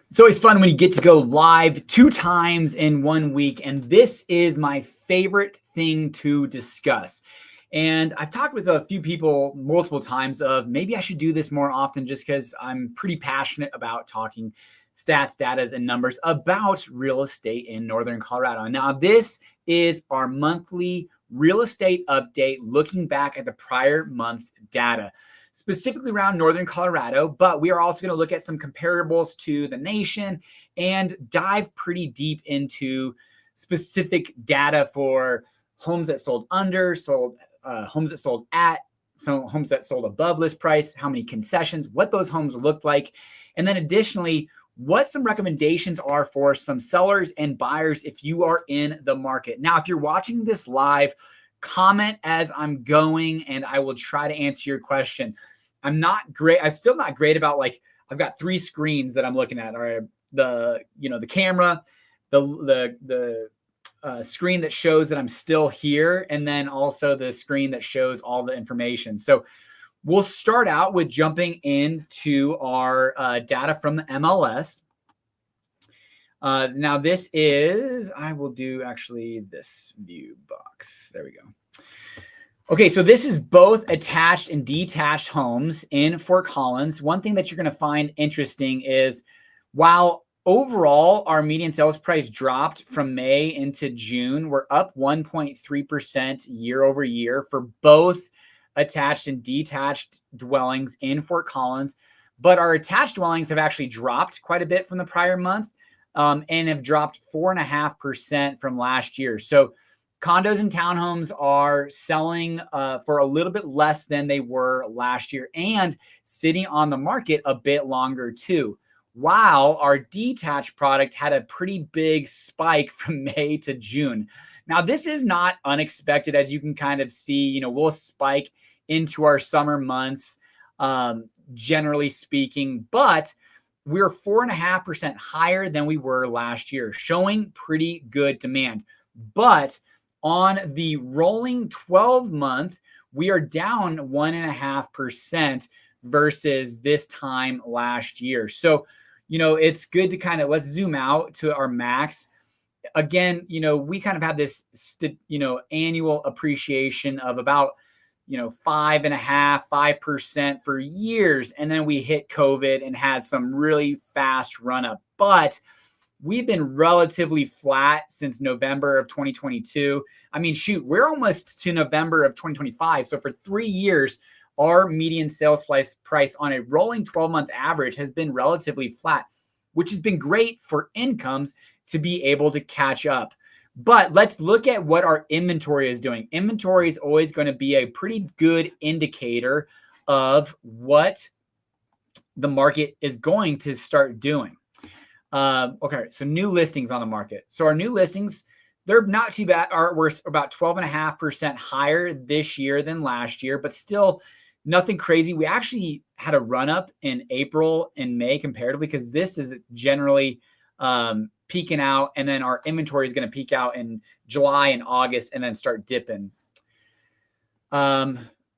It's always fun when you get to go live 2 times in 1 week, and this is my favorite thing to discuss. And I've talked with a few people multiple times of maybe I should do this more often just because I'm pretty passionate about talking stats, data, and numbers about real estate in Northern Colorado. Now, this is our monthly real estate update looking back at the prior month's data, specifically around Northern Colorado, but we are also going to look at some comparables to the nation and dive pretty deep into specific data for homes that sold under, homes that sold at, some homes that sold above list price, how many concessions, what those homes looked like, and then additionally, what some recommendations are for some sellers and buyers if you are in the market. Now, if you're watching this live, comment as I'm going and I will try to answer your question. I'm still not great about, like, I've got 3 screens that I'm looking at. All right, the camera, the screen that shows that I'm still here, and then also the screen that shows all the information. So we'll start out with jumping into our data from the MLS. Now this is, I will do actually this view box. There we go. Okay, so this is both attached and detached homes in Fort Collins. One thing that you're going to find interesting is while overall our median sales price dropped from May into June, we're up 1.3% year over year for both attached and detached dwellings in Fort Collins. But our attached dwellings have actually dropped quite a bit from the prior month and have dropped 4.5% from last year. So condos and townhomes are selling for a little bit less than they were last year and sitting on the market a bit longer too. While our detached product had a pretty big spike from May to June. Now, this is not unexpected, as you can kind of see, we'll spike into our summer months, generally speaking, but we're 4.5% higher than we were last year, showing pretty good demand. But on the rolling 12-month, we are down 1.5% versus this time last year. So, it's good to kind of, let's zoom out to our max. Again, we kind of had this, annual appreciation of about, 5% for years. And then we hit COVID and had some really fast run up. But we've been relatively flat since November of 2022. I mean, shoot, we're almost to November of 2025. So for 3 years, our median sales price on a rolling 12-month average has been relatively flat, which has been great for incomes to be able to catch up. But let's look at what our inventory is doing. Inventory is always going to be a pretty good indicator of what the market is going to start doing. Okay, so new listings on the market. So our new listings, they're not too bad. We're about 12.5% higher this year than last year, but still nothing crazy. We actually had a run up in April and May comparatively because this is generally peaking out, and then our inventory is going to peak out in July and August and then start dipping.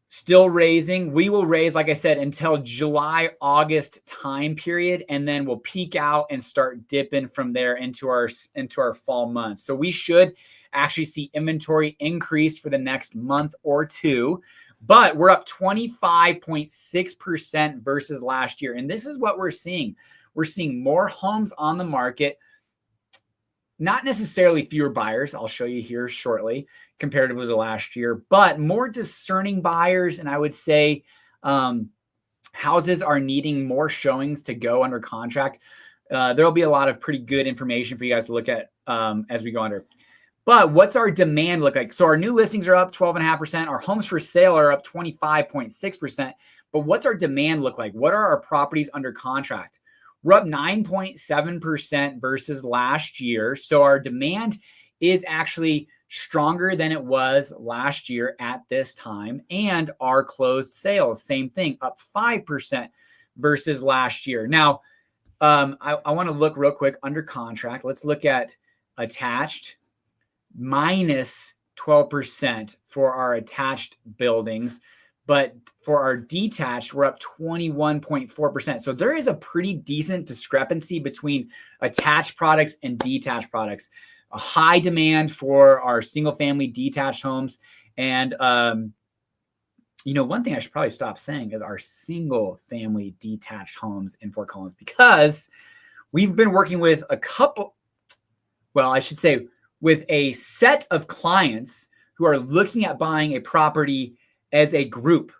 Still raising. We will raise, like I said, until July, August time period, and then we'll peak out and start dipping from there into our fall months. So we should actually see inventory increase for the next month or two, but we're up 25.6% versus last year. And this is what we're seeing. We're seeing more homes on the market, not necessarily fewer buyers. I'll show you here shortly comparatively to last year, but more discerning buyers. And I would say houses are needing more showings to go under contract. There'll be a lot of pretty good information for you guys to look at as we go under. But what's our demand look like? So our new listings are up 12.5%. Our homes for sale are up 25.6%. But what's our demand look like? What are our properties under contract? We're up 9.7% versus last year. So our demand is actually stronger than it was last year at this time. And our closed sales, same thing, up 5% versus last year. Now, I want to look real quick under contract. Let's look at attached, minus 12% for our attached buildings. But for our detached, we're up 21.4%. So there is a pretty decent discrepancy between attached products and detached products. A high demand for our single family detached homes. And, one thing I should probably stop saying is our single family detached homes in Fort Collins, because we've been working with with a set of clients who are looking at buying a property as a group.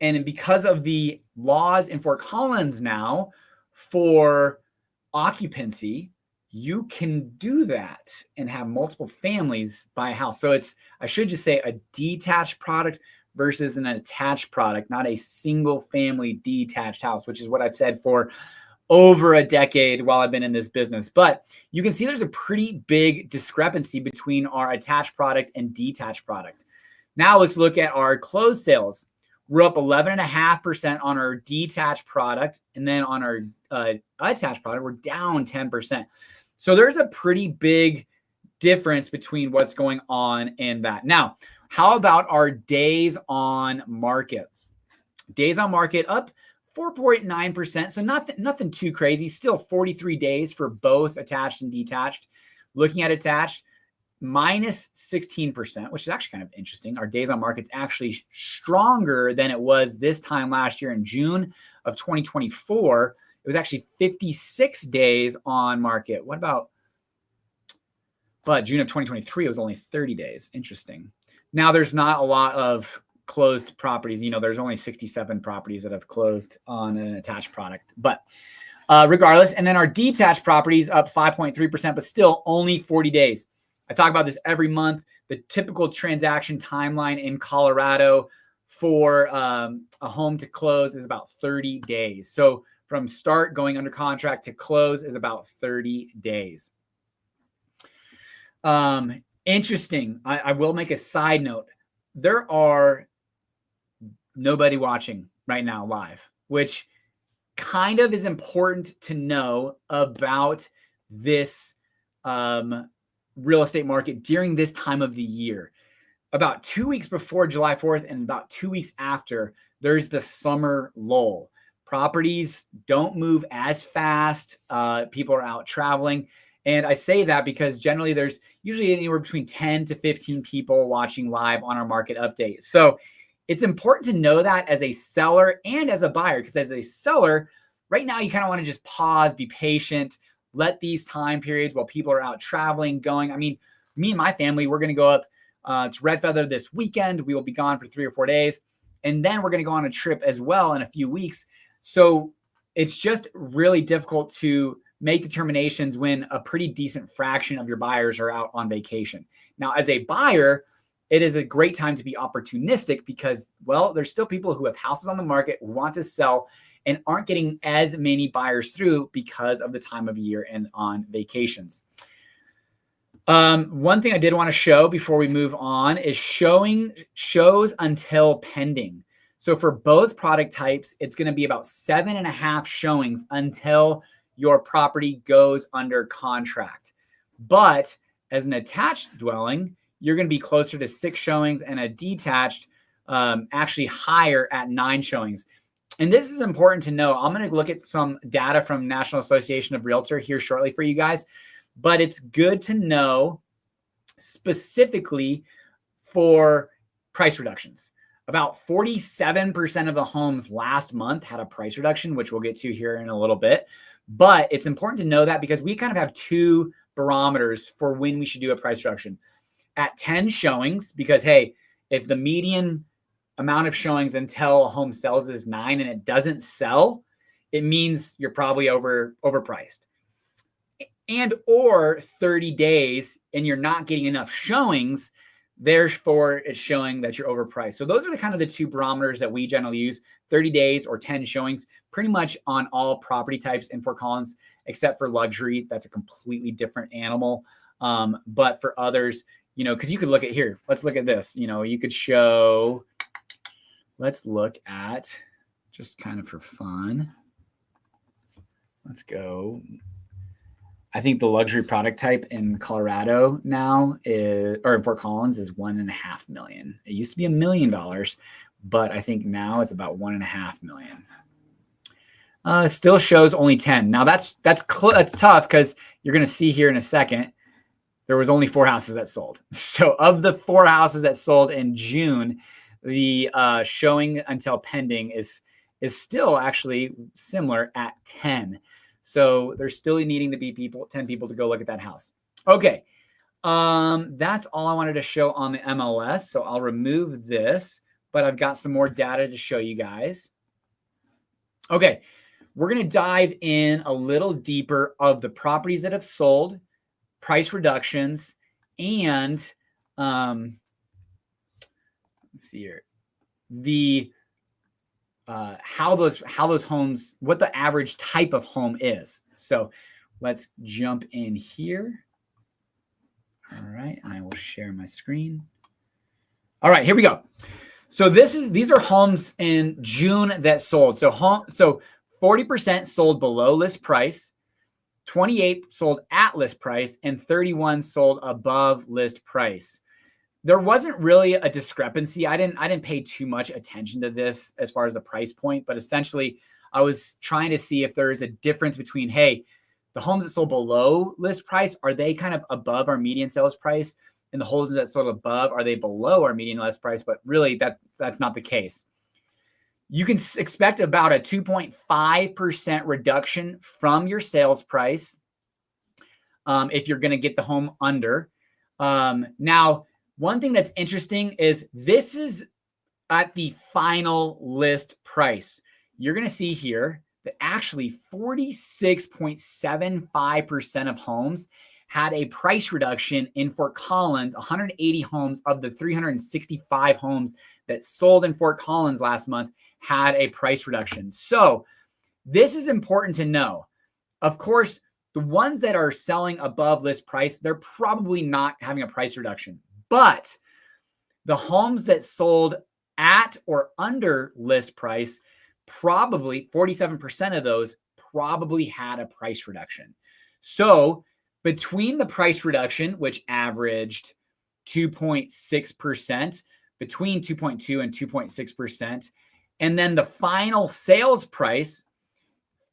And because of the laws in Fort Collins now for occupancy, you can do that and have multiple families buy a house. So I should just say a detached product versus an attached product, not a single family detached house, which is what I've said for over a decade while I've been in this business. But you can see there's a pretty big discrepancy between our attached product and detached product. Now let's look at our closed sales. We're up 11.5% on our detached product. And then on our attached product, we're down 10%. So there's a pretty big difference between what's going on in that. Now, how about our days on market? Days on market up 4.9%. So nothing too crazy. Still 43 days for both attached and detached. Looking at attached, minus 16%, which is actually kind of interesting. Our days on market's actually stronger than it was this time last year in June of 2024. It was actually 56 days on market. But June of 2023, it was only 30 days. Interesting. Now there's not a lot of closed properties. There's only 67 properties that have closed on an attached product, but regardless. And then our detached properties up 5.3%, but still only 40 days. I talk about this every month. The typical transaction timeline in Colorado for a home to close is about 30 days. So from start going under contract to close is about 30 days. Interesting. I will make a side note. There are nobody watching right now live, which kind of is important to know about this real estate market during this time of the year. About 2 weeks before July 4th and about 2 weeks after, there's the summer lull. Properties don't move as fast. People are out traveling. And I say that because generally there's usually anywhere between 10 to 15 people watching live on our market update. So it's important to know that as a seller and as a buyer, because as a seller, right now you kind of want to just pause, be patient, let these time periods while people are out traveling going. I mean, me and my family, we're going to go up to Red Feather this weekend. We will be gone for 3 or 4 days. And then we're going to go on a trip as well in a few weeks. So it's just really difficult to make determinations when a pretty decent fraction of your buyers are out on vacation. Now, as a buyer, it is a great time to be opportunistic because, well, there's still people who have houses on the market, want to sell, and aren't getting as many buyers through because of the time of year and on vacations. One thing I did want to show before we move on is shows until pending. So for both product types, it's going to be about 7.5 showings until your property goes under contract. But as an attached dwelling, you're going to be closer to 6 showings, and a detached actually higher at 9 showings. And this is important to know. I'm going to look at some data from National Association of Realtor here shortly for you guys, but it's good to know specifically for price reductions. About 47% of the homes last month had a price reduction, which we'll get to here in a little bit. But it's important to know that because we kind of have 2 barometers for when we should do a price reduction. At 10 showings, because, hey, if the median amount of showings until a home sells is 9 and it doesn't sell, it means you're probably overpriced. And or 30 days and you're not getting enough showings, therefore it's showing that you're overpriced. So those are the kind of the 2 barometers that we generally use: 30 days or 10 showings, pretty much on all property types in Fort Collins, except for luxury. That's a completely different animal. But for others, because you could look at here, let's look at this. You could show, let's look at, just kind of for fun. Let's go. I think the luxury product type in Colorado now is, or in Fort Collins, is $1.5 million. It used to be $1 million, but I think now it's about $1.5 million. Still shows only 10. Now that's tough because you're going to see here in a second, there was only 4 houses that sold. So of the 4 houses that sold in June, the showing until pending is still actually similar at 10. So there's still needing to be 10 people to go look at that house. Okay. That's all I wanted to show on the MLS. So I'll remove this, but I've got some more data to show you guys. Okay. We're going to dive in a little deeper of the properties that have sold, price reductions, and let's see here, the how those homes, what the average type of home is. So let's jump in here. All right, I will share my screen. All right, here we go. So these are homes in June that sold. So 40% sold below list price, 28 sold at list price, and 31 sold above list price. There wasn't really a discrepancy. I didn't pay too much attention to this as far as the price point, but essentially I was trying to see if there is a difference between, hey, the homes that sold below list price, are they kind of above our median sales price? And the homes that sold above, are they below our median list price? But really that's not the case. You can expect about a 2.5% reduction from your sales price if you're going to get the home under. Now, one thing that's interesting is this is at the final list price. You're going to see here that actually 46.75% of homes had a price reduction in Fort Collins. 180 homes of the 365 homes that sold in Fort Collins last month had a price reduction. So this is important to know. Of course, the ones that are selling above list price, they're probably not having a price reduction. But the homes that sold at or under list price, probably 47% of those probably had a price reduction. So between the price reduction, which averaged 2.6%, between 2.2 and 2.6%, and then the final sales price,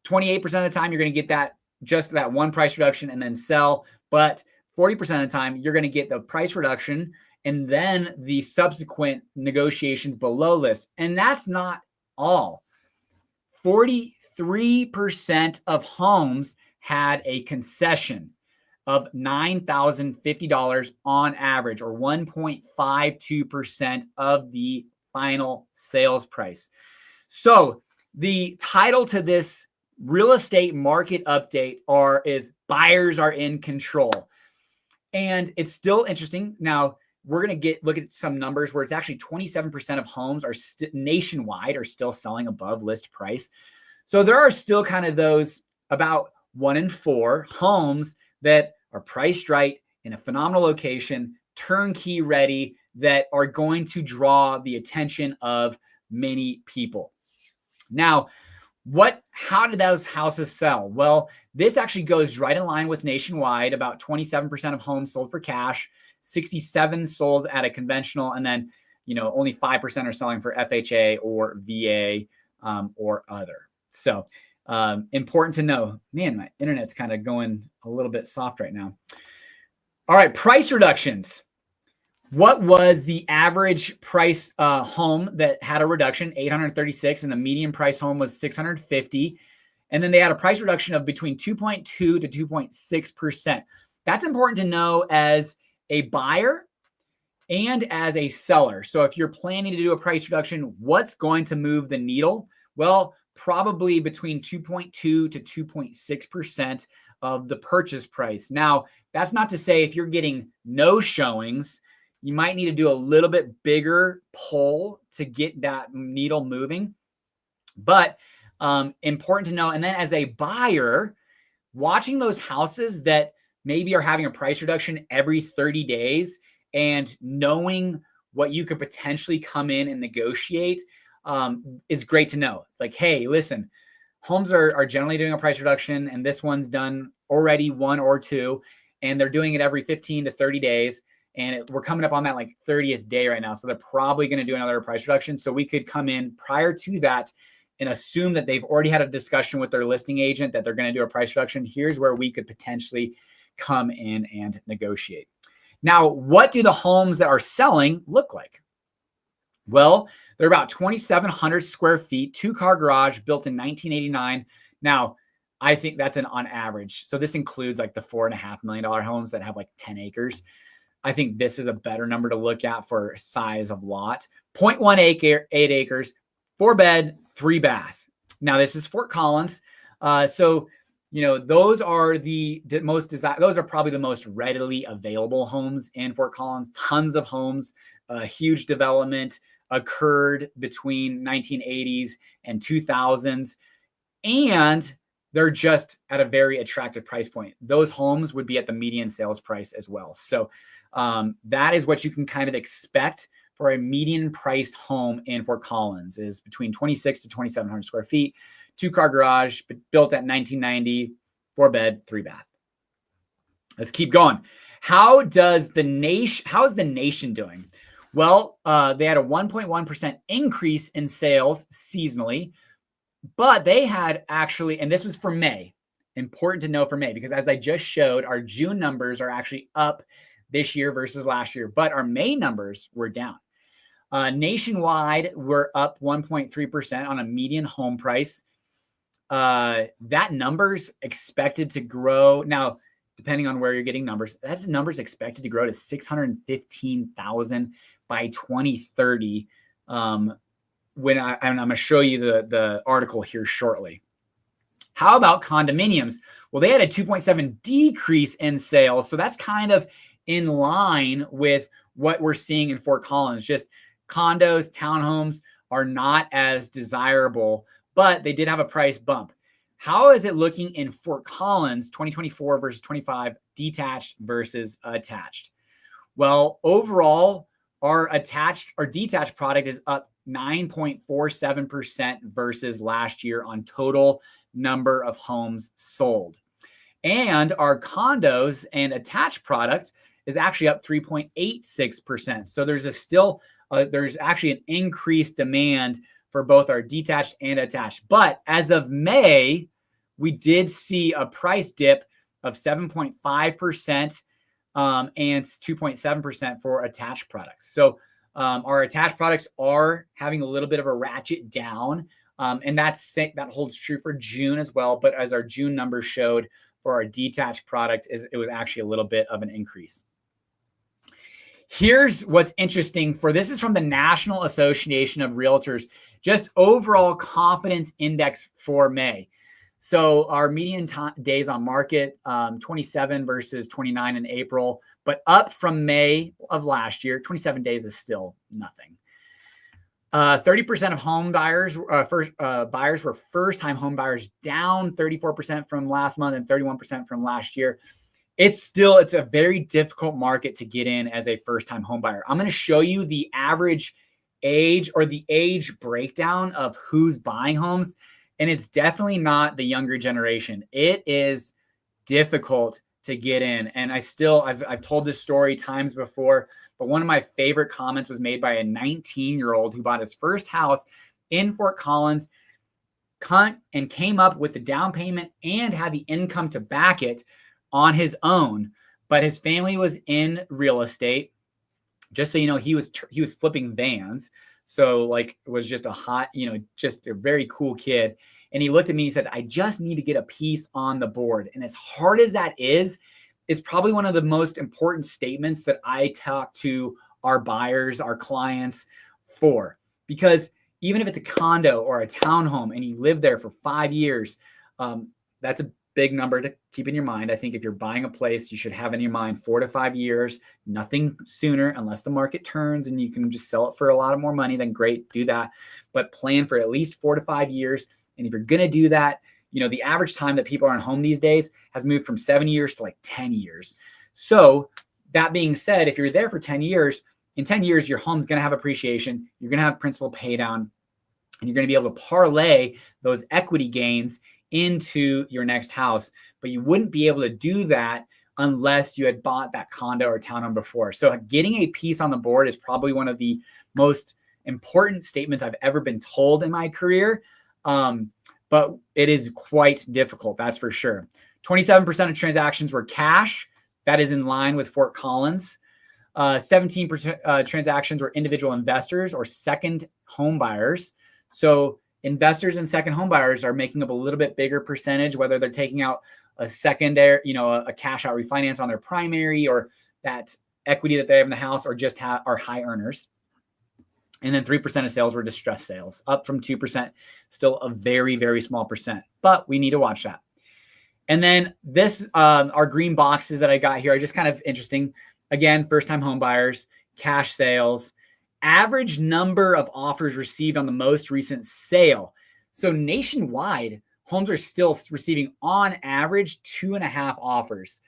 28% of the time you're going to get that, just that one price reduction and then sell. But 40% of the time you're going to get the price reduction and then the subsequent negotiations below list. And that's not all. 43% of homes had a concession of $9,050 on average, or 1.52% of the final sales price. So the title to this real estate market update is buyers are in control. And it's still interesting. Now we're going to look at some numbers where it's actually 27% of homes are nationwide are still selling above list price. So there are still kind of those about 1 in 4 homes that are priced right in a phenomenal location, turnkey ready, that are going to draw the attention of many people. Now, how did those houses sell? Well, this actually goes right in line with nationwide. About 27% of homes sold for cash, 67 sold at a conventional, and then, only 5% are selling for FHA or VA or other. So important to know. Man, my internet's kind of going a little bit soft right now. All right, price reductions. What was the average price home that had a reduction? $836, and the median price home was $650. And then they had a price reduction of between 2.2 to 2.6%. That's important to know as a buyer and as a seller. So if you're planning to do a price reduction, what's going to move the needle? Well, probably between 2.2 to 2.6% of the purchase price. Now, that's not to say if you're getting no showings, you might need to do a little bit bigger pull to get that needle moving. But important to know. And then as a buyer, watching those houses that maybe are having a price reduction every 30 days and knowing what you could potentially come in and negotiate is great to know. It's like, hey, listen, homes are generally doing a price reduction and this one's done already 1 or 2, and they're doing it every 15 to 30 days. And we're coming up on that like 30th day right now. So they're probably going to do another price reduction. So we could come in prior to that and assume that they've already had a discussion with their listing agent that they're going to do a price reduction. Here's where we could potentially come in and negotiate. Now, what do the homes that are selling look like? Well, they're about 2,700 square feet, 2-car garage, built in 1989. Now, I think that's on average. So this includes like the $4.5 million homes that have like 10 acres. I think this is a better number to look at for size of lot. 0.18 acres, 4-bed, 3-bath. Now, this is Fort Collins. So, those are those are probably the most readily available homes in Fort Collins. Tons of homes, huge development occurred between 1980s and 2000s. And they're just at a very attractive price point. Those homes would be at the median sales price as well. So that is what you can kind of expect for a median priced home in Fort Collins, is between 26 to 2,700 square feet, 2-car garage, built at 1990, 4-bed, 3-bath. Let's keep going. How is the nation doing? Well, they had a 1.1% increase in sales seasonally, but they had actually, and this was for May, important to know for May, because as I just showed, our June numbers are actually up this year versus last year, but our May numbers were down. Nationwide, we're up 1.3% on a median home price. That number's expected to grow. Now, depending on where you're getting numbers, that's numbers expected to grow to 615,000 by 2030. When I'm going to show you the article here shortly. How about condominiums? Well, they had a 2.7 decrease in sales. So that's kind of in line with what we're seeing in Fort Collins. Just condos, townhomes are not as desirable, but they did have a price bump. How is it looking in Fort Collins, 2024 versus 25, detached versus attached? Well, overall, our detached product is up 9.47% versus last year on total number of homes sold. And our condos and attached product is actually up 3.86%. So there's actually an increased demand for both our detached and attached. But as of May, we did see a price dip of 7.5% and 2.7% for attached products. So our attached products are having a little bit of a ratchet down, and that holds true for June as well. But as our June numbers showed for our detached product, it was actually a little bit of an increase. Here's what's interesting this is from the National Association of Realtors, just overall confidence index for May. So our median days on market, 27 versus 29 in April, but up from May of last year. 27 days is still nothing. 30% of home buyers, buyers were first-time home buyers, down 34% from last month and 31% from last year. It's a very difficult market to get in as a first-time home buyer. I'm going to show you the average age or the age breakdown of who's buying homes. And it's definitely not the younger generation. It is difficult to get in. And I've told this story times before, but one of my favorite comments was made by a 19-year-old who bought his first house in Fort Collins, and came up with the down payment and had the income to back it on his own. But his family was in real estate. Just so you know, he was flipping vans. So like it was just a hot, just a very cool kid. And he looked at me and he said, I just need to get a piece on the board. And as hard as that is, it's probably one of the most important statements that I talk to our buyers, our clients for. Because even if it's a condo or a townhome and you live there for 5 years, that's a big number to keep in your mind. I think if you're buying a place, you should have in your mind 4 to 5 years, nothing sooner, unless the market turns and you can just sell it for a lot more money, then great, do that. But plan for at least 4 to 5 years. And if you're going to do that, the average time that people are in home these days has moved from 7 years to like 10 years. So that being said, if you're there for 10 years, in 10 years, your home's going to have appreciation. You're going to have principal pay down, and you're going to be able to parlay those equity gains into your next house, but you wouldn't be able to do that unless you had bought that condo or townhome before. So getting a piece on the board is probably one of the most important statements I've ever been told in my career. But it is quite difficult, that's for sure. 27% of transactions were cash. That is in line with Fort Collins. 17% transactions were individual investors or second home buyers. So investors and second home buyers are making up a little bit bigger percentage, whether they're taking out a secondary, a cash out refinance on their primary, or that equity that they have in the house, or just are high earners. And then 3% of sales were distressed sales, up from 2%, still a very, very small percent, but we need to watch that. And then this, our green boxes that I got here are just kind of interesting. Again, first-time home buyers, cash sales, average number of offers received on the most recent sale. So nationwide, homes are still receiving on average 2.5 offers.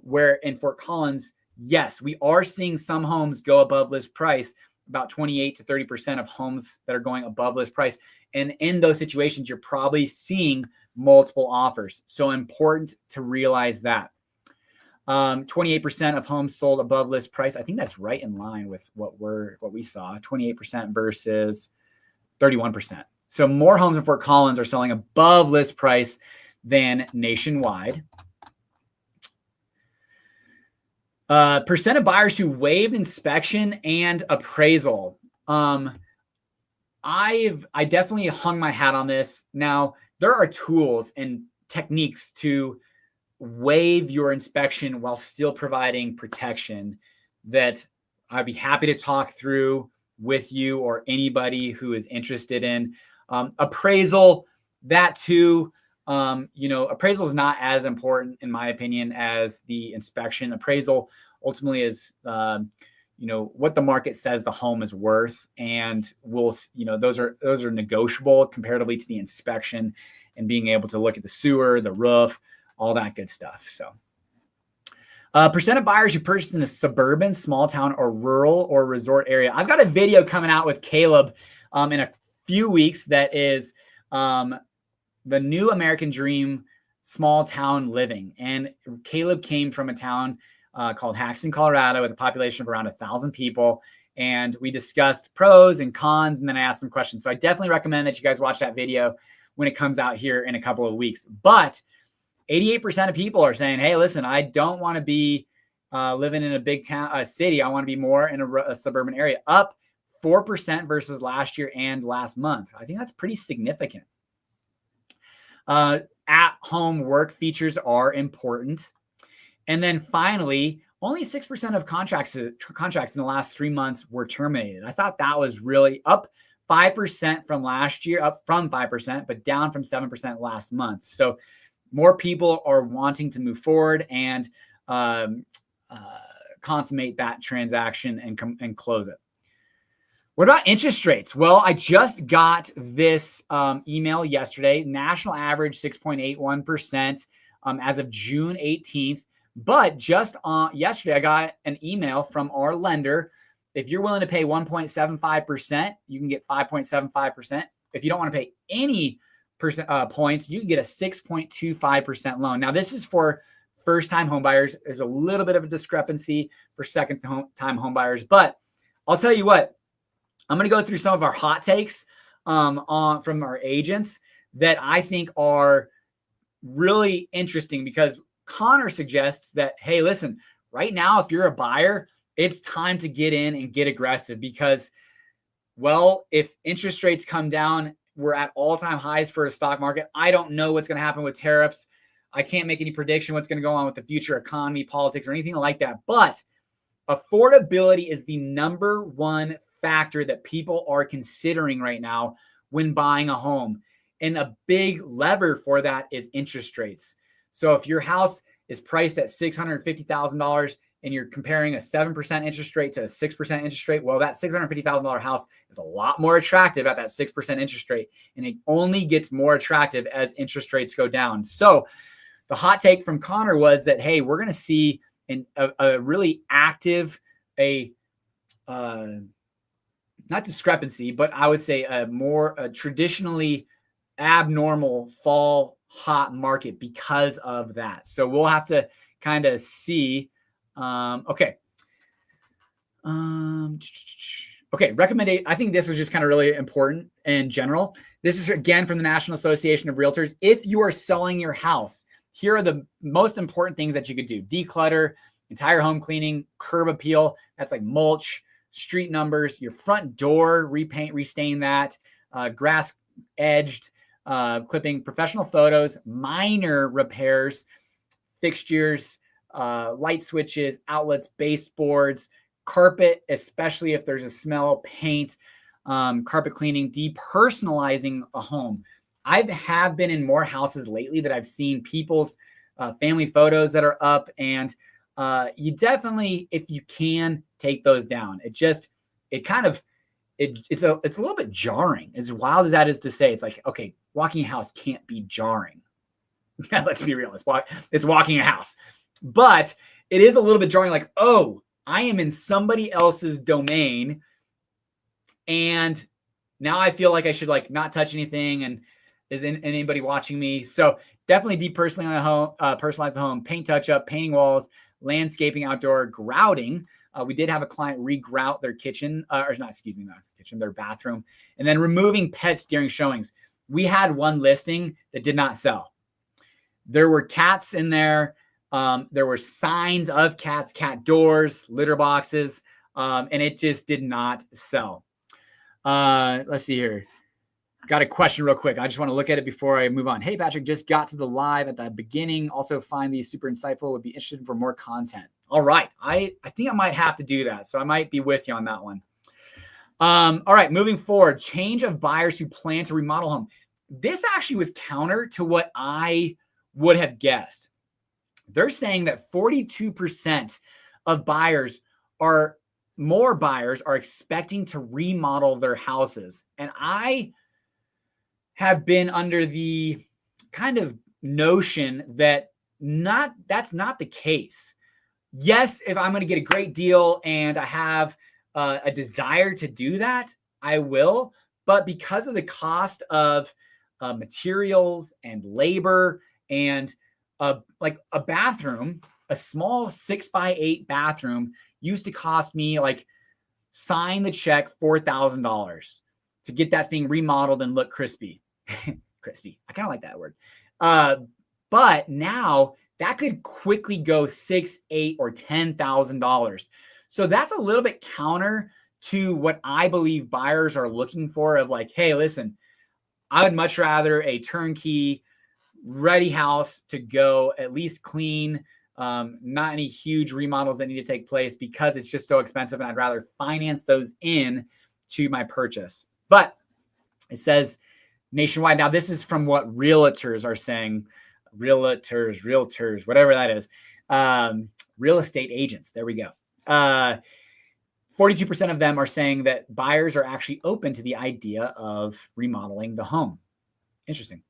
Where in Fort Collins, yes, we are seeing some homes go above list price, about 28 to 30% of homes that are going above list price. And in those situations, you're probably seeing multiple offers. So important to realize that. 28% of homes sold above list price. I think that's right in line with what we saw, 28% versus 31%. So more homes in Fort Collins are selling above list price than nationwide. Percent of buyers who waived inspection and appraisal. I definitely hung my hat on this. Now, there are tools and techniques to waive your inspection while still providing protection that I'd be happy to talk through with you or anybody who is interested in. Appraisal, that too. Appraisal is not as important, in my opinion, as the inspection. Appraisal ultimately is, what the market says the home is worth, and those are negotiable comparatively to the inspection and being able to look at the sewer, the roof, all that good stuff. So, percent of buyers who purchased in a suburban, small town, or rural or resort area. I've got a video coming out with Caleb in a few weeks that is the new American Dream small town living. And Caleb came from a town called Haxton, Colorado, with a population of around 1,000 people. And we discussed pros and cons, and then I asked some questions. So I definitely recommend that you guys watch that video when it comes out here in a couple of weeks. But 88% of people are saying, hey, listen, I don't want to be living in a big town, city. I want to be more in a suburban area. Up 4% versus last year and last month. I think that's pretty significant. At-home work features are important. And then finally, only 6% of contracts in the last 3 months were terminated. I thought that was really up 5% from last year, up from 5%, but down from 7% last month. So more people are wanting to move forward and consummate that transaction and close it. What about interest rates? Well, I just got this email yesterday. National average 6.81% as of June 18th. But just yesterday, I got an email from our lender. If you're willing to pay 1.75%, you can get 5.75%. If you don't want to pay any points, you can get a 6.25% loan. Now, this is for first-time homebuyers. There's a little bit of a discrepancy for second-time homebuyers. But I'll tell you what, I'm going to go through some of our hot takes from our agents that I think are really interesting, because Connor suggests that, hey, listen, right now, if you're a buyer, it's time to get in and get aggressive because, well, if interest rates come down, we're at all-time highs for a stock market. I don't know what's going to happen with tariffs. I can't make any prediction what's going to go on with the future economy, politics, or anything like that. But affordability is the number one factor that people are considering right now when buying a home. And a big lever for that is interest rates. So if your house is priced at $650,000 and you're comparing a 7% interest rate to a 6% interest rate, well, that $650,000 house is a lot more attractive at that 6% interest rate. And it only gets more attractive as interest rates go down. So the hot take from Connor was that, hey, we're going to see a really active, not discrepancy, but I would say a more traditionally abnormal fall hot market because of that. So we'll have to kind of see. Okay. Okay, recommendation. I think this was just kind of really important in general. This is again from the National Association of Realtors. If you are selling your house, here are the most important things that you could do: declutter, entire home cleaning, curb appeal. That's like mulch, street numbers, your front door, repaint, restain that, grass edged, clipping, professional photos, minor repairs, fixtures, light switches, outlets, baseboards, carpet, especially if there's a smell, paint, carpet cleaning, depersonalizing a home. I have been in more houses lately that I've seen people's family photos that are up, and you definitely, if you can, take those down. It's a little bit jarring, as wild as that is to say. It's like, okay, walking a house can't be jarring. Let's be real. It's walking a house, but it is a little bit jarring. Like, oh, I am in somebody else's domain, and now I feel like I should like not touch anything, and isn't anybody watching me? So definitely depersonalize the home, personalize the home, paint touch up, painting walls, landscaping, outdoor, grouting. We did have a client re-grout their kitchen, their bathroom, and then removing pets during showings. We had one listing that did not sell. There were cats in there. There were signs of cats, cat doors, litter boxes, and it just did not sell. Let's see here. Got a question real quick. I just want to look at it before I move on. Hey, Patrick, just got to the live at the beginning. Also find these super insightful. Would be interested for more content. All right. I think I might have to do that. So I might be with you on that one. All right. Moving forward, change of buyers who plan to remodel home. This actually was counter to what I would have guessed. They're saying that 42% of more buyers are expecting to remodel their houses. And I have been under the kind of notion that that's not the case. Yes, if I'm going to get a great deal and I have a desire to do that, I will. But because of the cost of materials and labor and like a bathroom, a small 6x8 bathroom used to cost me, like, sign the check, $4,000 to get that thing remodeled and look crispy. Crispy. I kind of like that word. But now that could quickly go $6,000, $8,000, or $10,000. So that's a little bit counter to what I believe buyers are looking for, of like, hey, listen, I would much rather a turnkey, ready house to go, at least clean, not any huge remodels that need to take place because it's just so expensive, and I'd rather finance those in to my purchase. But it says nationwide. Now, this is from what realtors are saying. Realtors, whatever that is. Real estate agents. There we go. 42% of them are saying that buyers are actually open to the idea of remodeling the home. Interesting.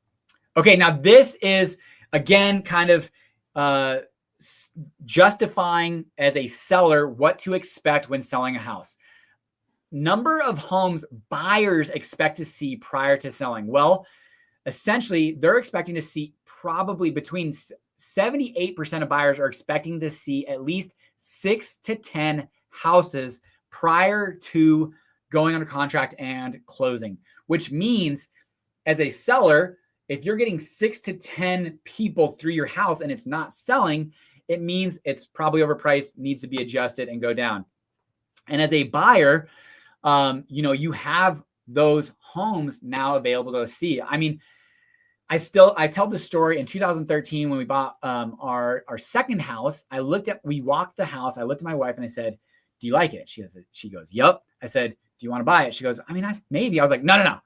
Okay, now this is, again, kind of justifying as a seller what to expect when selling a house. Number of homes buyers expect to see prior to selling. Well, essentially, they're expecting to see probably between 78% of buyers are expecting to see at least 6 to 10 houses prior to going under contract and closing, which means as a seller, if you're getting 6 to 10 people through your house and it's not selling, it means it's probably overpriced, needs to be adjusted and go down. And as a buyer, you have those homes now available to see. I mean, I tell the story in 2013 when we bought our second house. We walked the house. I looked at my wife and I said, "Do you like it?" She goes, "Yep." I said, "Do you want to buy it?" She goes, "I mean, maybe." I was like, No.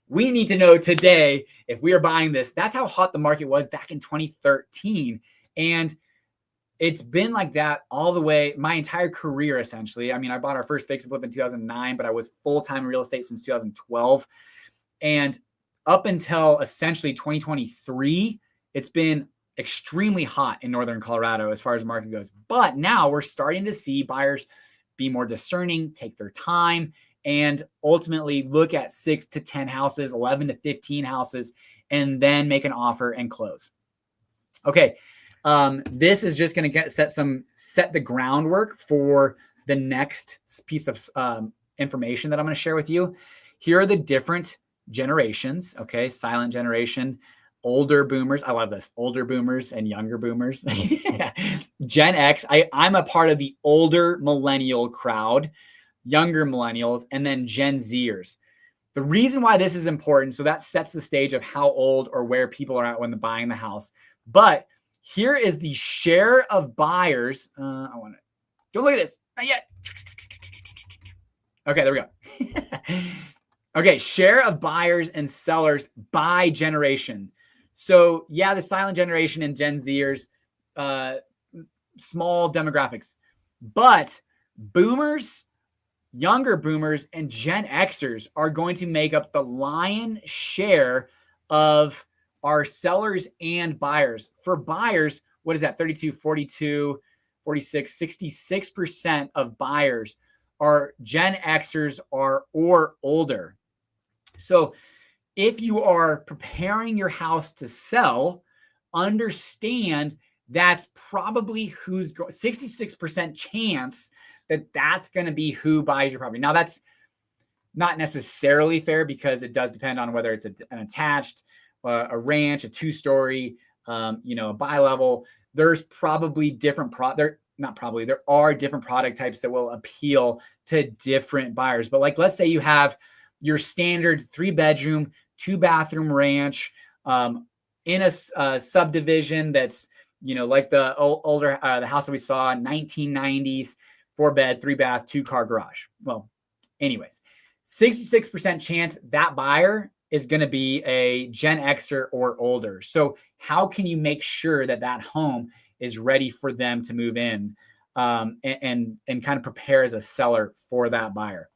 We need to know today if we are buying this. That's how hot the market was back in 2013. And it's been like that all the way, my entire career, essentially. I mean, I bought our first fix and flip in 2009, but I was full-time in real estate since 2012. And up until essentially 2023, it's been extremely hot in Northern Colorado as far as the market goes. But now we're starting to see buyers be more discerning, take their time, and ultimately look at 6 to 10 houses, 11 to 15 houses, and then make an offer and close. Okay. This is just going to set the groundwork for the next piece of information that I'm going to share with you. Here are the different generations. Okay. Silent generation, older boomers. I love this. Older boomers and younger boomers. Gen X. I'm a part of the older millennial crowd, younger millennials, and then Gen Zers. The reason why this is important, so that sets the stage of how old or where people are at when they're buying the house. But here is the share of buyers. Don't look at this. Not yet. Okay, there we go. Okay, share of buyers and sellers by generation. So yeah, the silent generation and Gen Zers, small demographics, but boomers, younger boomers, and Gen Xers are going to make up the lion's share of our sellers and buyers. For buyers, what is that? 32, 42, 46, 66% of buyers are Gen Xers or older. So if you are preparing your house to sell, understand that's probably 66% chance that's going to be who buys your property. Now, that's not necessarily fair because it does depend on whether it's an attached, a ranch, a two-story, a bi-level. There's probably there are different product types that will appeal to different buyers. But like, let's say you have your standard 3-bedroom, 2-bathroom ranch in a subdivision that's, like the older, the house that we saw, 1990s, 4-bed, 3-bath, 2-car garage. Well, anyways, 66% chance that buyer is going to be a Gen Xer or older. So how can you make sure that home is ready for them to move in and kind of prepare as a seller for that buyer?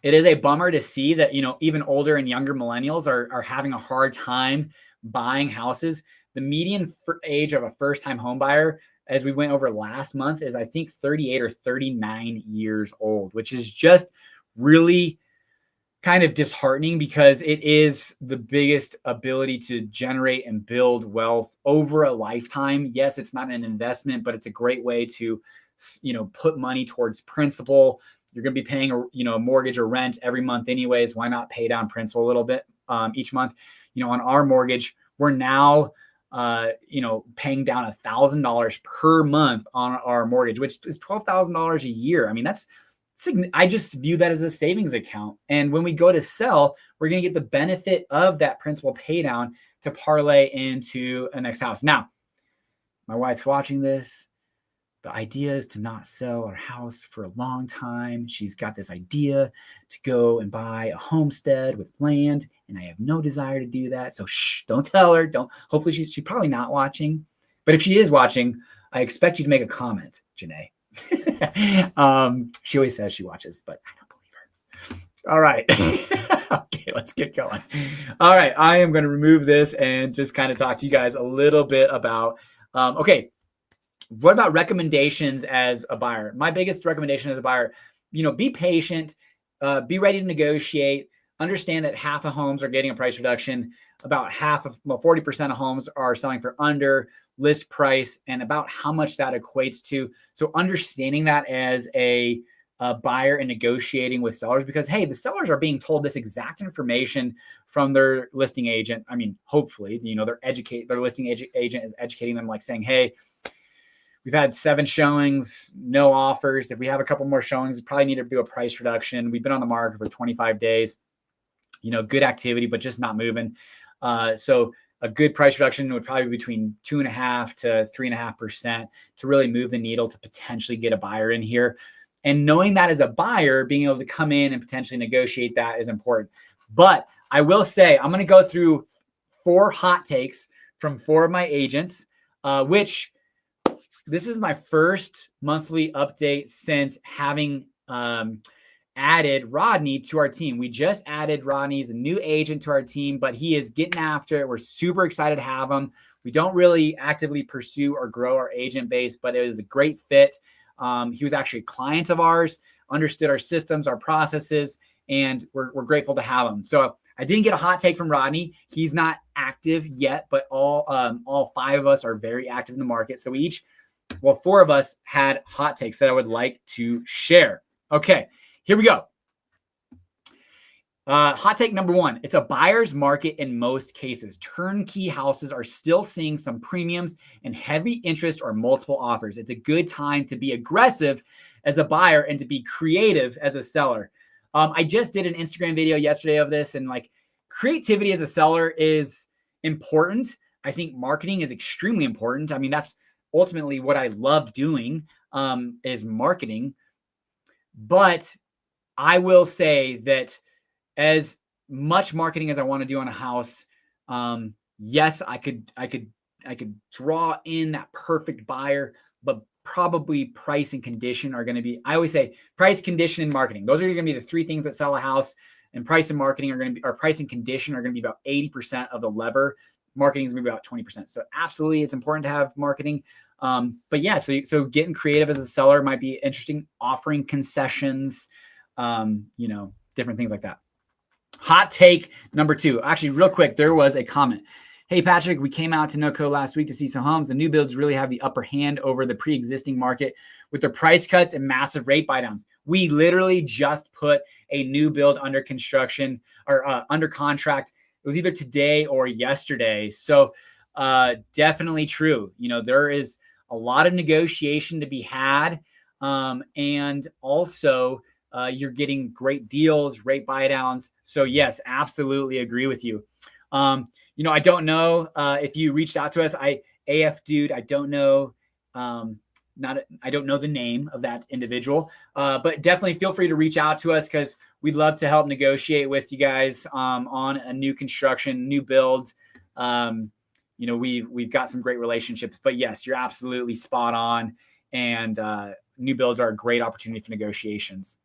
It is a bummer to see that, even older and younger millennials are having a hard time buying houses. The median age of a first-time home buyer, as we went over last month, is I think 38 or 39 years old, which is just really kind of disheartening because it is the biggest ability to generate and build wealth over a lifetime. Yes, it's not an investment, but it's a great way to, put money towards principal. You're going to be paying a mortgage or rent every month anyways. Why not pay down principal a little bit each month? On our mortgage, we're now paying down $1,000 per month on our mortgage, which is $12,000 a year. I mean, I just view that as a savings account. And when we go to sell, we're going to get the benefit of that principal pay down to parlay into a next house. Now, my wife's watching this. The idea is to not sell our house for a long time. She's got this idea to go and buy a homestead with land, and I have no desire to do that. So don't tell her. Hopefully she's probably not watching. But if she is watching, I expect you to make a comment, Janae. She always says she watches, but I don't believe her. All right. Okay, let's get going. All right. I am going to remove this and just kind of talk to you guys a little bit about, okay, what about recommendations as a buyer? My biggest recommendation as a buyer, be patient, be ready to negotiate, understand that half of homes are getting a price reduction. About 40% of homes are selling for under list price, and about how much that equates to. So understanding that as a buyer and negotiating with sellers, because, hey, the sellers are being told this exact information from their listing agent. I mean, hopefully, their listing agent is educating them, like saying, hey, we've had 7 showings, no offers. If we have a couple more showings, we probably need to do a price reduction. We've been on the market for 25 days, good activity, but just not moving. So a good price reduction would probably be between 2.5% to 3.5% to really move the needle to potentially get a buyer in here. And knowing that as a buyer, being able to come in and potentially negotiate that is important. But I will say, I'm going to go through 4 hot takes from 4 of my agents, which this is my first monthly update since having added Rodney to our team. We just added Rodney. He's a new agent to our team, but he is getting after it. We're super excited to have him. We don't really actively pursue or grow our agent base, but it was a great fit. He was actually a client of ours. understood our systems, our processes, and we're grateful to have them. So I didn't get a hot take from Rodney. He's not active yet, but all 5 of us are very active in the market. So well, 4 of us had hot takes that I would like to share. Okay, here we go. Hot take number 1, it's a buyer's market in most cases. Turnkey houses are still seeing some premiums and heavy interest or multiple offers. It's a good time to be aggressive as a buyer and to be creative as a seller. I just did an Instagram video yesterday of this, and like, creativity as a seller is important. I think marketing is extremely important. I mean, that's ultimately what I love doing, is marketing. But I will say that as much marketing as I want to do on a house, yes, I could draw in that perfect buyer, but probably price and condition are going to be, I always say price, condition, and marketing. Those are going to be the 3 things that sell a house, and price and marketing are going to be, or price and condition are going to be about 80% of the lever. Marketing is going to be about 20%. So absolutely, it's important to have marketing. But yeah, so getting creative as a seller might be interesting, offering concessions, different things like that. Hot take number 2. Actually, real quick, there was a comment. Hey, Patrick, we came out to NoCo last week to see some homes. The new builds really have the upper hand over the pre-existing market with their price cuts and massive rate buydowns. We literally just put a new build under construction or under contract. It was either today or yesterday. So definitely true. There is a lot of negotiation to be had. And also you're getting great deals, rate buydowns. So yes, absolutely agree with you. I don't know if you reached out to us. AF dude, I don't know. I don't know the name of that individual, but definitely feel free to reach out to us because we'd love to help negotiate with you guys on a new construction, new builds. We've got some great relationships, but yes, you're absolutely spot on. And new builds are a great opportunity for negotiations.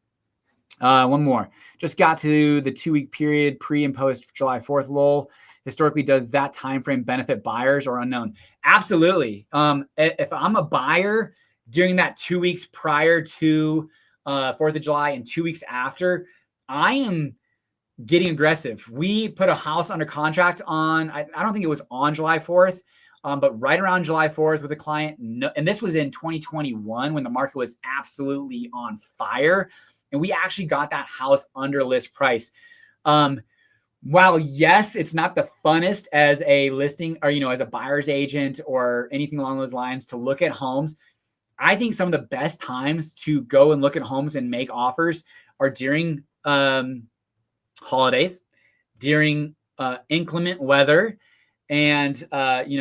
One more. Just got to the 2-week period pre and post July 4th lull. Historically, does that time frame benefit buyers or unknown? Absolutely. If I'm a buyer during that 2 weeks prior to 4th of July and 2 weeks after, I am getting aggressive. We put a house under contract on, I don't think it was on July 4th, but right around July 4th with a client. And this was in 2021 when the market was absolutely on fire. And we actually got that house under list price. While yes, it's not the funnest as a listing or, as a buyer's agent or anything along those lines to look at homes, I think some of the best times to go and look at homes and make offers are during holidays, during inclement weather, and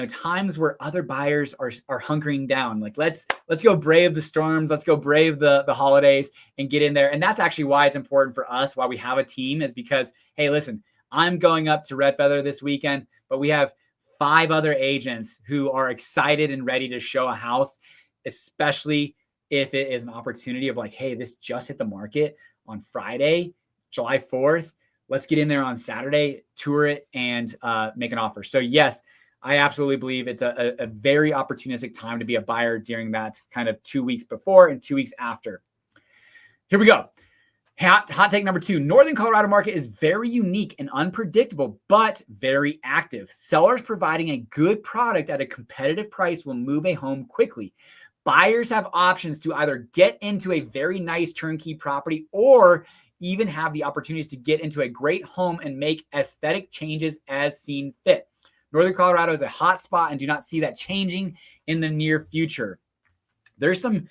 times where other buyers are hunkering down. Like let's go brave the storms, let's go brave the holidays and get in there. And that's actually why it's important for us, why we have a team, is because, hey, listen, I'm going up to Red Feather this weekend, but we have 5 other agents who are excited and ready to show a house, especially if it is an opportunity of like, hey, this just hit the market on Friday, July 4th. Let's get in there on Saturday, tour it, and make an offer. So yes, I absolutely believe it's a very opportunistic time to be a buyer during that kind of 2 weeks before and 2 weeks after. Here we go. Hot take number 2. Northern Colorado market is very unique and unpredictable, but very active. Sellers providing a good product at a competitive price will move a home quickly. Buyers have options to either get into a very nice turnkey property or even have the opportunities to get into a great home and make aesthetic changes as seen fit. Northern Colorado is a hot spot and do not see that changing in the near future. There's some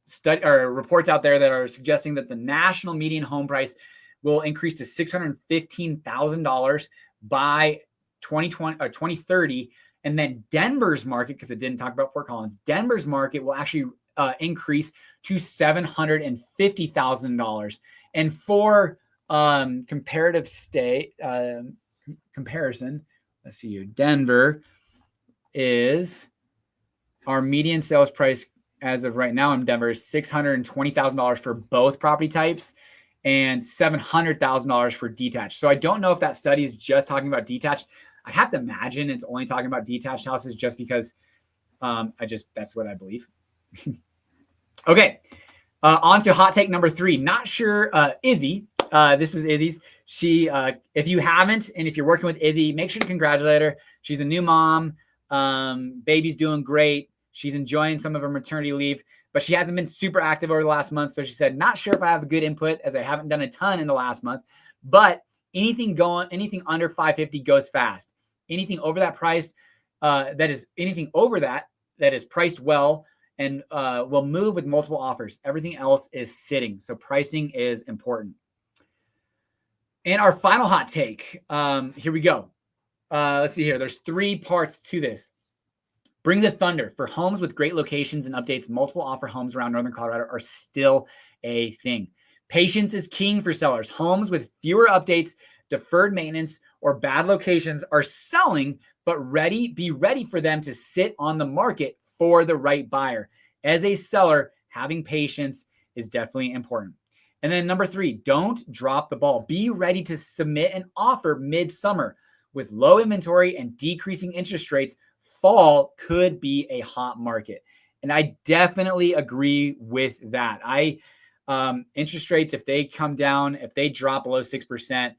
study or reports out there that are suggesting that the national median home price will increase to $615,000 by 2020 or 2030. And then Denver's market, because it didn't talk about Fort Collins, Denver's market will actually increase to $750,000. And for comparative comparison, let's see here. Denver is our median sales price as of right now in Denver is $620,000 for both property types and $700,000 for detached. So I don't know if that study is just talking about detached. I have to imagine it's only talking about detached houses just because that's what I believe. Okay. On to hot take number 3. Not sure, Izzy. This is Izzy's. She, if you haven't, and if you're working with Izzy, make sure to congratulate her. She's a new mom. Baby's doing great. She's enjoying some of her maternity leave, but she hasn't been super active over the last month. So she said, not sure if I have a good input, as I haven't done a ton in the last month, but anything under 550 goes fast. Anything over that price, anything over that is priced well and will move with multiple offers. Everything else is sitting. So pricing is important. And our final hot take, here we go. Let's see here. There's 3 parts to this. Bring the thunder. For homes with great locations and updates, multiple offer homes around Northern Colorado are still a thing. Patience is king for sellers. Homes with fewer updates, deferred maintenance, or bad locations are selling, but be ready for them to sit on the market for the right buyer. As a seller, having patience is definitely important. And then number 3, don't drop the ball. Be ready to submit an offer mid-summer. With low inventory and decreasing interest rates, fall could be a hot market. And I definitely agree with that. Interest rates, if they come down, if they drop below 6%,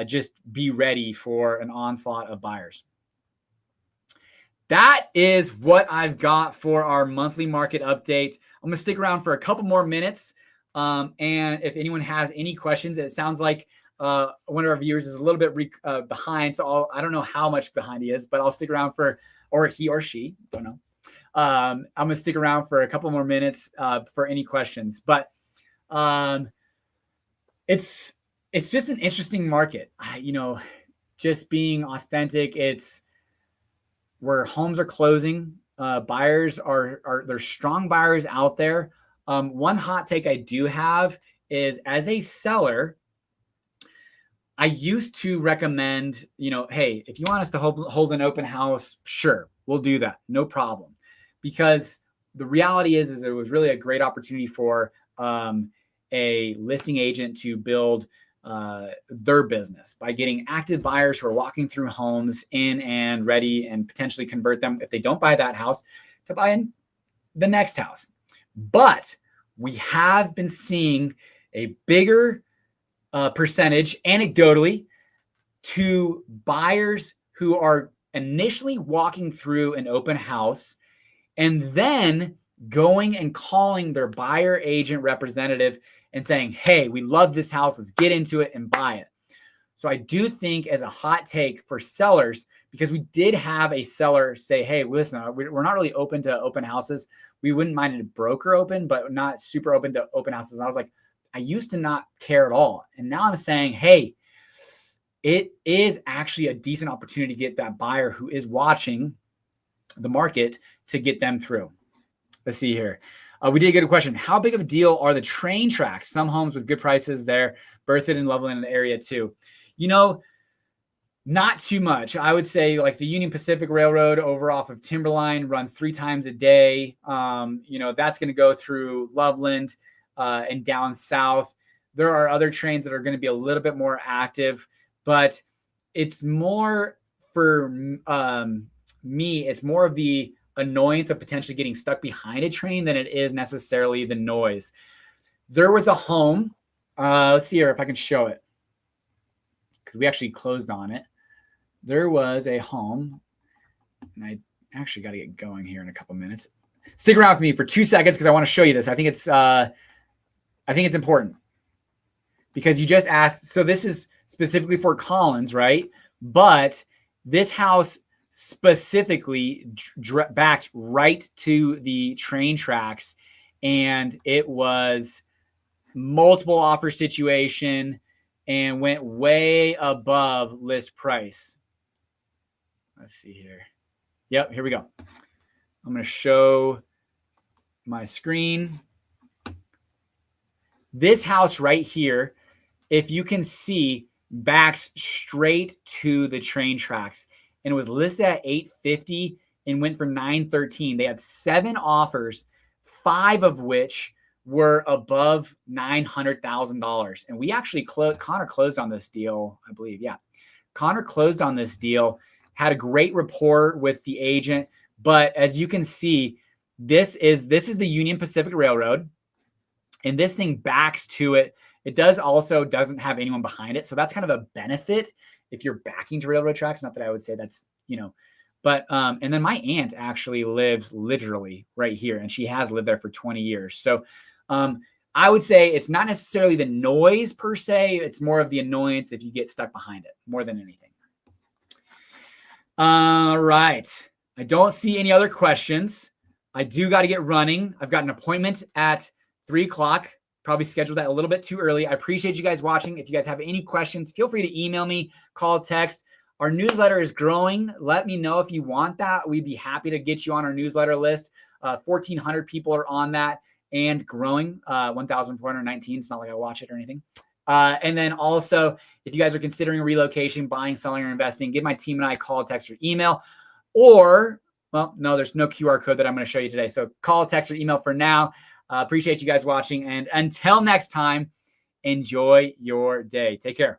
just be ready for an onslaught of buyers. That is what I've got for our monthly market update. I'm going to stick around for a couple more minutes. And if anyone has any questions, it sounds like one of our viewers is a little bit behind. So I don't know how much behind he is, but I'll stick around or he or she, don't know. I'm going to stick around for a couple more minutes for any questions. But it's just an interesting market. Just being authentic. It's where homes are closing. Buyers there's strong buyers out there. One hot take I do have is, as a seller, I used to recommend, hey, if you want us to hold an open house, sure, we'll do that. No problem. Because the reality is it was really a great opportunity for a listing agent to build their business by getting active buyers who are walking through homes in and ready and potentially convert them, if they don't buy that house, to buy in the next house. But we have been seeing a bigger percentage, anecdotally, to buyers who are initially walking through an open house and then going and calling their buyer agent representative and saying, hey, we love this house, let's get into it and buy it. So I do think, as a hot take for sellers, because we did have a seller say, hey, listen, we're not really open to open houses. We wouldn't mind a broker open, but not super open to open houses. And I was like, I used to not care at all. And now I'm saying, hey, it is actually a decent opportunity to get that buyer who is watching the market, to get them through. Let's see here. We did get a question. How big of a deal are the train tracks? Some homes with good prices there, Berthoud and Loveland in the area too. Not too much. I would say like the Union Pacific Railroad over off of Timberline runs 3 times a day. That's going to go through Loveland and down south. There are other trains that are going to be a little bit more active, but it's more for me, it's more of the annoyance of potentially getting stuck behind a train than it is necessarily the noise. There was a home. Let's see here if I can show it, because we actually closed on it. There was a home, and I actually got to get going here in a couple minutes. Stick around with me for 2 seconds because I want to show you this. I think it's important, because you just asked. So this is specifically for Collins, right? But this house specifically backed right to the train tracks, and it was multiple offer situation and went way above list price. Let's see here. Yep, here we go. I'm going to show my screen. This house right here, if you can see, backs straight to the train tracks, and it was listed at $850 and went for $913. They had 7 offers, 5 of which were above $900,000. And we actually Connor closed on this deal, I believe. Yeah. Connor closed on this deal, had a great rapport with the agent. But as you can see, this is the Union Pacific Railroad. and this thing backs to it. It doesn't have anyone behind it. So that's kind of a benefit if you're backing to railroad tracks. Not that I would say that's, but, and then my aunt actually lives literally right here, and she has lived there for 20 years. So, I would say it's not necessarily the noise per se. It's more of the annoyance if you get stuck behind it more than anything. All right. I don't see any other questions. I do got to get running. I've got an appointment at 3 o'clock. Probably scheduled that a little bit too early. I appreciate you guys watching. If you guys have any questions, feel free to email me, call, text. Our newsletter is growing. Let me know if you want that. We'd be happy to get you on our newsletter list. 1,400 people are on that and growing. 1,419. It's not like I watch it or anything. And then also, if you guys are considering relocation, buying, selling, or investing, give my team and I a call, text, or email. Or, well, no, there's no QR code that I'm going to show you today. So call, text, or email for now. Appreciate you guys watching. And until next time, enjoy your day. Take care.